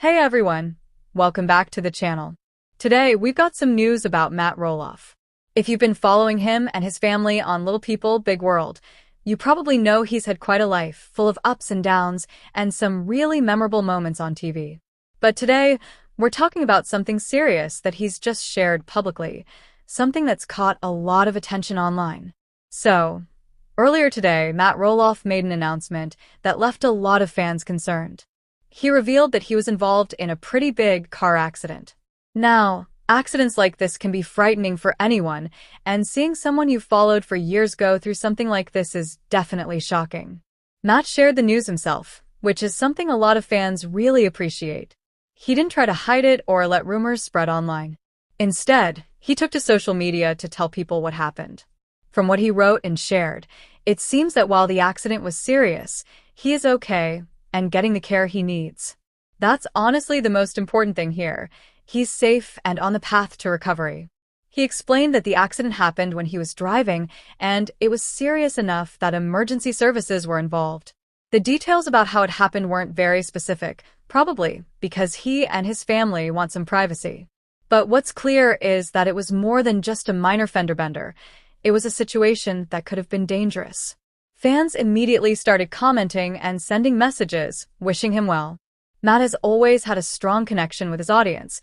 Hey everyone, welcome back to the channel. Today we've got some news about Matt Roloff. If you've been following him and his family on Little People, Big World, you probably know he's had quite a life, full of ups and downs, and some really memorable moments on TV. But today, we're talking about something serious that he's just shared publicly, something that's caught a lot of attention online. So, earlier today, Matt Roloff made an announcement that left a lot of fans concerned. He revealed that he was involved in a pretty big car accident. Now, accidents like this can be frightening for anyone, and seeing someone you've followed for years go through something like this is definitely shocking. Matt shared the news himself, which is something a lot of fans really appreciate. He didn't try to hide it or let rumors spread online. Instead, he took to social media to tell people what happened. From what he wrote and shared, it seems that while the accident was serious, he is okay and getting the care he needs. That's honestly the most important thing here. He's safe and on the path to recovery. He explained that the accident happened when he was driving, and it was serious enough that emergency services were involved. The details about how it happened weren't very specific, probably because he and his family want some privacy. But what's clear is that it was more than just a minor fender bender. It was a situation that could have been dangerous. Fans immediately started commenting and sending messages, wishing him well. Matt has always had a strong connection with his audience,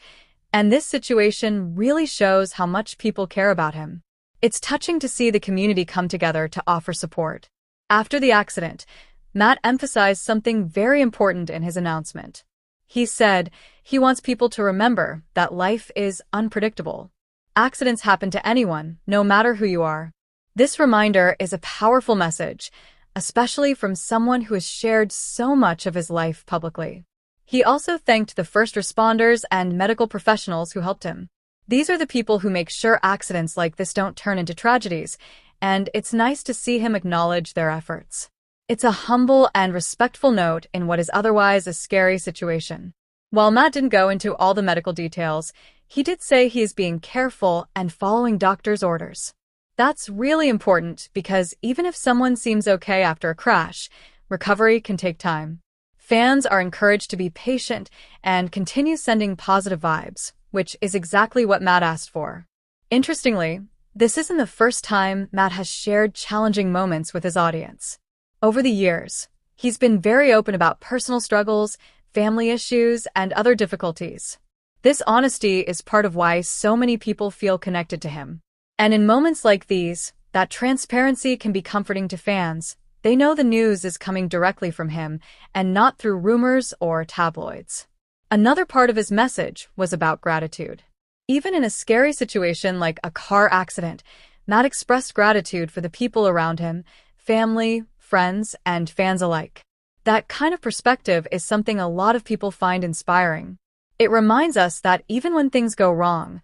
and this situation really shows how much people care about him. It's touching to see the community come together to offer support. After the accident, Matt emphasized something very important in his announcement. He said he wants people to remember that life is unpredictable. Accidents happen to anyone, no matter who you are. This reminder is a powerful message, especially from someone who has shared so much of his life publicly. He also thanked the first responders and medical professionals who helped him. These are the people who make sure accidents like this don't turn into tragedies, and it's nice to see him acknowledge their efforts. It's a humble and respectful note in what is otherwise a scary situation. While Matt didn't go into all the medical details, he did say he is being careful and following doctors' orders. That's really important because even if someone seems okay after a crash, recovery can take time. Fans are encouraged to be patient and continue sending positive vibes, which is exactly what Matt asked for. Interestingly, this isn't the first time Matt has shared challenging moments with his audience. Over the years, he's been very open about personal struggles, family issues, and other difficulties. This honesty is part of why so many people feel connected to him. And in moments like these, that transparency can be comforting to fans. They know the news is coming directly from him and not through rumors or tabloids. Another part of his message was about gratitude. Even in a scary situation like a car accident, Matt expressed gratitude for the people around him, family, friends, and fans alike. That kind of perspective is something a lot of people find inspiring. It reminds us that even when things go wrong,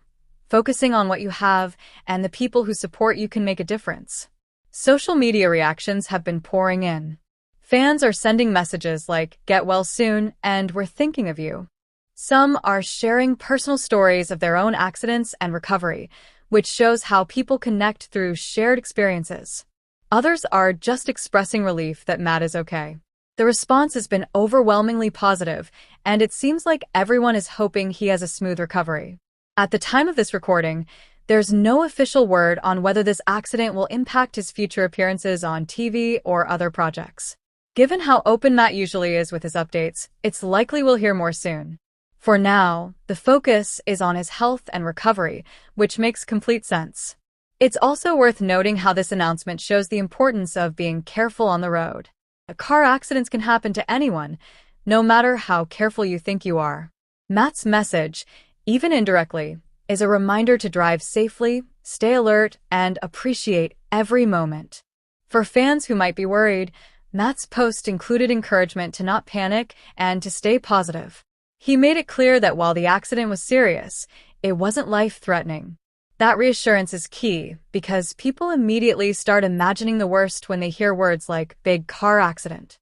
focusing on what you have and the people who support you can make a difference. Social media reactions have been pouring in. Fans are sending messages like, "Get well soon," and "We're thinking of you." Some are sharing personal stories of their own accidents and recovery, which shows how people connect through shared experiences. Others are just expressing relief that Matt is okay. The response has been overwhelmingly positive, and it seems like everyone is hoping he has a smooth recovery. At the time of this recording, there's no official word on whether this accident will impact his future appearances on TV or other projects. Given how open Matt usually is with his updates, it's likely we'll hear more soon. For now, the focus is on his health and recovery, which makes complete sense. It's also worth noting how this announcement shows the importance of being careful on the road. Car accidents can happen to anyone, no matter how careful you think you are. Matt's message, even indirectly, is a reminder to drive safely, stay alert, and appreciate every moment. For fans who might be worried, Matt's post included encouragement to not panic and to stay positive. He made it clear that while the accident was serious, it wasn't life-threatening. That reassurance is key because people immediately start imagining the worst when they hear words like big car accident.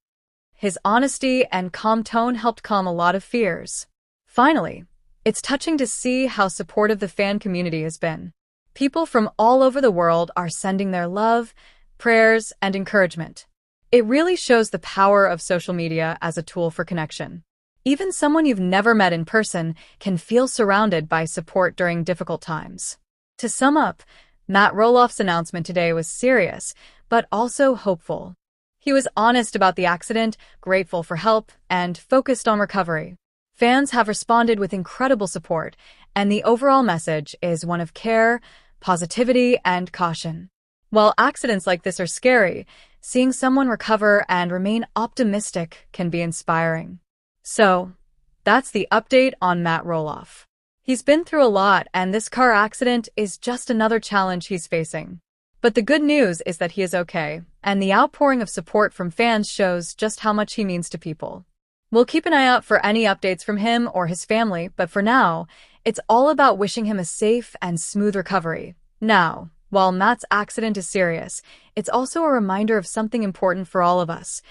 His honesty and calm tone helped calm a lot of fears. Finally, it's touching to see how supportive the fan community has been. People from all over the world are sending their love, prayers, and encouragement. It really shows the power of social media as a tool for connection. Even someone you've never met in person can feel surrounded by support during difficult times. To sum up, Matt Roloff's announcement today was serious, but also hopeful. He was honest about the accident, grateful for help, and focused on recovery. Fans have responded with incredible support, and the overall message is one of care, positivity, and caution. While accidents like this are scary, seeing someone recover and remain optimistic can be inspiring. So, that's the update on Matt Roloff. He's been through a lot, and this car accident is just another challenge he's facing. But the good news is that he is okay, and the outpouring of support from fans shows just how much he means to people. We'll keep an eye out for any updates from him or his family, but for now, it's all about wishing him a safe and smooth recovery. Now, while Matt's accident is serious, it's also a reminder of something important for all of us.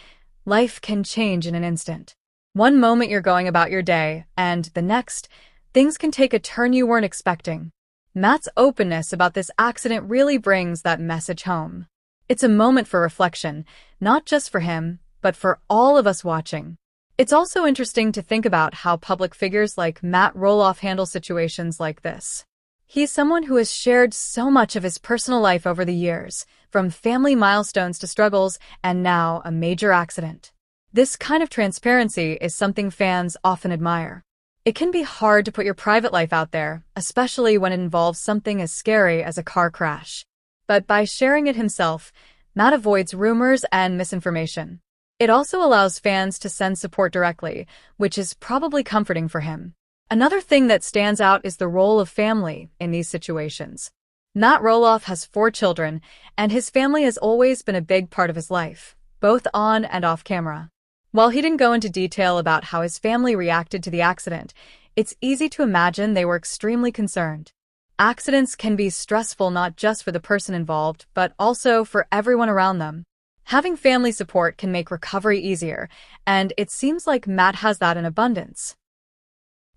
Life can change in an instant. One moment you're going about your day, and the next, things can take a turn you weren't expecting. Matt's openness about this accident really brings that message home. It's a moment for reflection, not just for him, but for all of us watching. It's also interesting to think about how public figures like Matt Roloff handle situations like this. He's someone who has shared so much of his personal life over the years, from family milestones to struggles, and now a major accident. This kind of transparency is something fans often admire. It can be hard to put your private life out there, especially when it involves something as scary as a car crash. But by sharing it himself, Matt avoids rumors and misinformation. It also allows fans to send support directly, which is probably comforting for him. Another thing that stands out is the role of family in these situations. Matt Roloff has 4 children, and his family has always been a big part of his life, both on and off camera. While he didn't go into detail about how his family reacted to the accident, it's easy to imagine they were extremely concerned. Accidents can be stressful not just for the person involved, but also for everyone around them. Having family support can make recovery easier, and it seems like Matt has that in abundance.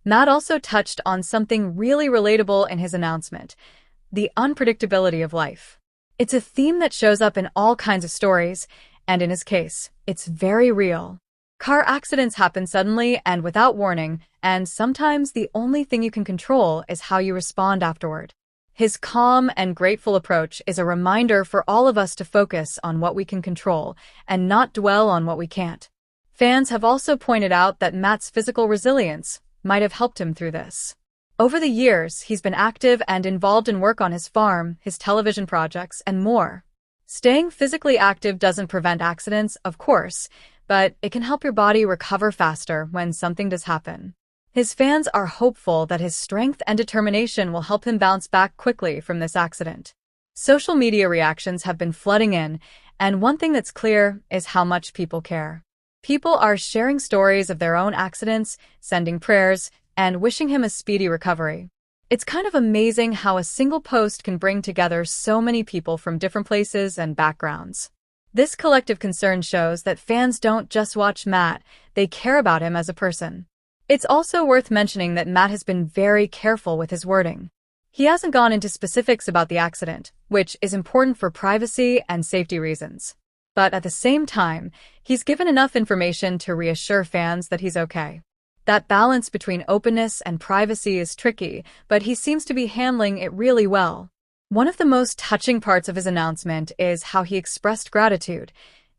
Matt also touched on something really relatable in his announcement: the unpredictability of life. It's a theme that shows up in all kinds of stories, and in his case, it's very real. Car accidents happen suddenly and without warning, and sometimes the only thing you can control is how you respond afterward. His calm and grateful approach is a reminder for all of us to focus on what we can control and not dwell on what we can't. Fans have also pointed out that Matt's physical resilience might have helped him through this. Over the years, he's been active and involved in work on his farm, his television projects, and more. Staying physically active doesn't prevent accidents, of course, but it can help your body recover faster when something does happen. His fans are hopeful that his strength and determination will help him bounce back quickly from this accident. Social media reactions have been flooding in, and one thing that's clear is how much people care. People are sharing stories of their own accidents, sending prayers, and wishing him a speedy recovery. It's kind of amazing how a single post can bring together so many people from different places and backgrounds. This collective concern shows that fans don't just watch Matt, they care about him as a person. It's also worth mentioning that Matt has been very careful with his wording. He hasn't gone into specifics about the accident, which is important for privacy and safety reasons. But at the same time, he's given enough information to reassure fans that he's okay. That balance between openness and privacy is tricky, but he seems to be handling it really well. One of the most touching parts of his announcement is how he expressed gratitude.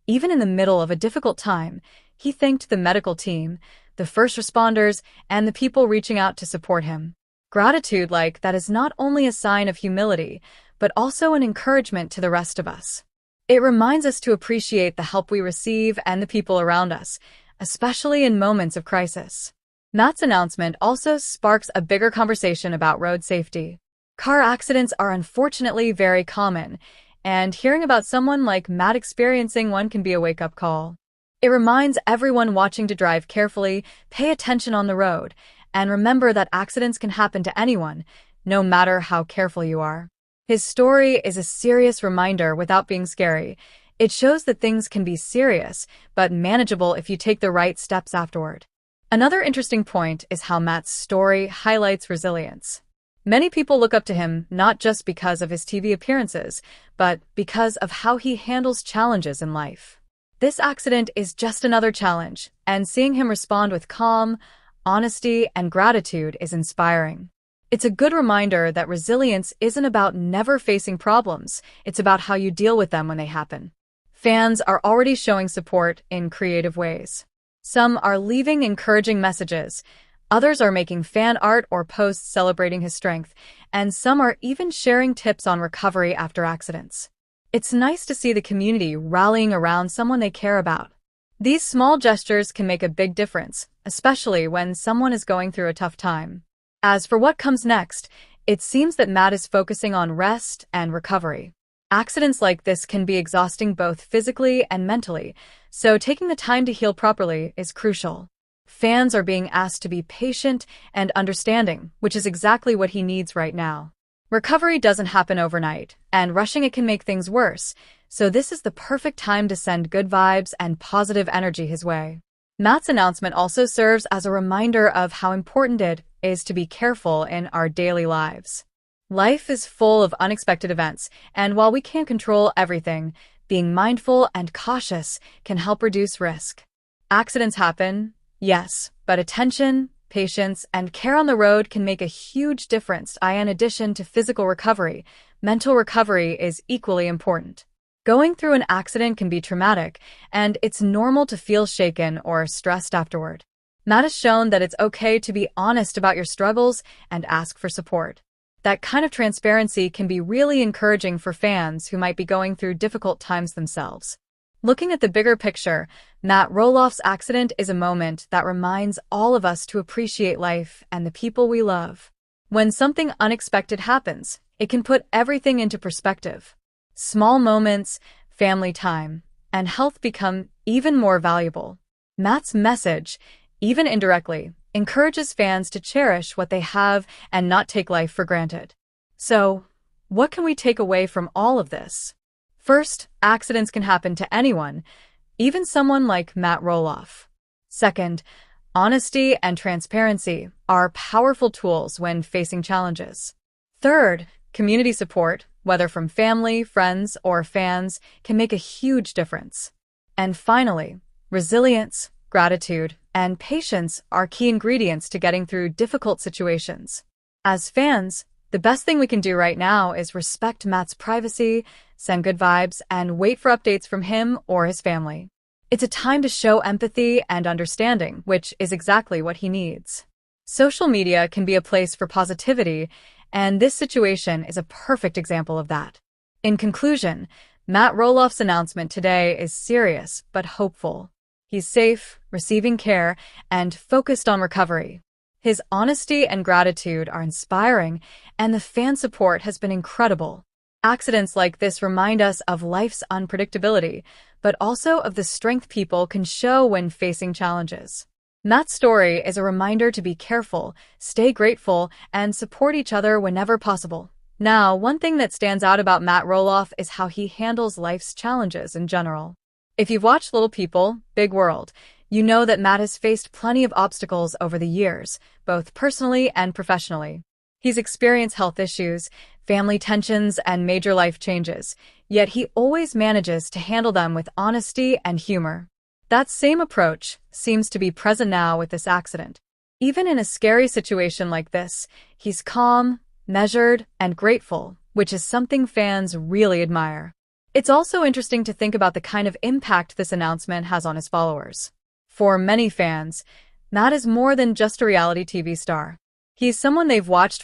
Even in the middle of a difficult time, he thanked the medical team, the first responders, and the people reaching out to support him. Gratitude like that is not only a sign of humility, but also an encouragement to the rest of us. It reminds us to appreciate the help we receive and the people around us, especially in moments of crisis. Matt's announcement also sparks a bigger conversation about road safety. Car accidents are unfortunately very common, and hearing about someone like Matt experiencing one can be a wake-up call. It reminds everyone watching to drive carefully, pay attention on the road, and remember that accidents can happen to anyone, no matter how careful you are. His story is a serious reminder without being scary. It shows that things can be serious, but manageable if you take the right steps afterward. Another interesting point is how Matt's story highlights resilience. Many people look up to him not just because of his TV appearances, but because of how he handles challenges in life. This accident is just another challenge, and seeing him respond with calm, honesty, and gratitude is inspiring. It's a good reminder that resilience isn't about never facing problems, it's about how you deal with them when they happen. Fans are already showing support in creative ways. Some are leaving encouraging messages, others are making fan art or posts celebrating his strength, and some are even sharing tips on recovery after accidents. It's nice to see the community rallying around someone they care about. These small gestures can make a big difference, especially when someone is going through a tough time. As for what comes next, it seems that Matt is focusing on rest and recovery. Accidents like this can be exhausting both physically and mentally, so taking the time to heal properly is crucial. Fans are being asked to be patient and understanding, which is exactly what he needs right now. Recovery doesn't happen overnight, and rushing it can make things worse, so this is the perfect time to send good vibes and positive energy his way. Matt's announcement also serves as a reminder of how important it is to be careful in our daily lives. Life is full of unexpected events, and while we can't control everything, being mindful and cautious can help reduce risk. Accidents happen, yes, but attention, patience, and care on the road can make a huge difference. In addition to physical recovery, mental recovery is equally important. Going through an accident can be traumatic, and it's normal to feel shaken or stressed afterward. Matt has shown that it's okay to be honest about your struggles and ask for support. That kind of transparency can be really encouraging for fans who might be going through difficult times themselves. Looking at the bigger picture, Matt Roloff's accident is a moment that reminds all of us to appreciate life and the people we love. When something unexpected happens, it can put everything into perspective. Small moments, family time, and health become even more valuable. Matt's message, even indirectly, encourages fans to cherish what they have and not take life for granted. So, what can we take away from all of this? First, accidents can happen to anyone, even someone like Matt Roloff. Second, honesty and transparency are powerful tools when facing challenges. Third, community support, whether from family, friends, or fans, can make a huge difference. And finally, resilience, gratitude, and patience are key ingredients to getting through difficult situations. As fans, the best thing we can do right now is respect Matt's privacy, send good vibes, and wait for updates from him or his family. It's a time to show empathy and understanding, which is exactly what he needs. Social media can be a place for positivity, and this situation is a perfect example of that. In conclusion, Matt Roloff's announcement today is serious but hopeful. He's safe, receiving care, and focused on recovery. His honesty and gratitude are inspiring, and the fan support has been incredible. Accidents like this remind us of life's unpredictability, but also of the strength people can show when facing challenges. Matt's story is a reminder to be careful, stay grateful, and support each other whenever possible. Now, one thing that stands out about Matt Roloff is how he handles life's challenges in general. If you've watched Little People, Big World, you know that Matt has faced plenty of obstacles over the years, both personally and professionally. He's experienced health issues, family tensions, and major life changes, yet he always manages to handle them with honesty and humor. That same approach seems to be present now with this accident. Even in a scary situation like this, he's calm, measured, and grateful, which is something fans really admire. It's also interesting to think about the kind of impact this announcement has on his followers. For many fans, Matt is more than just a reality TV star. He's someone they've watched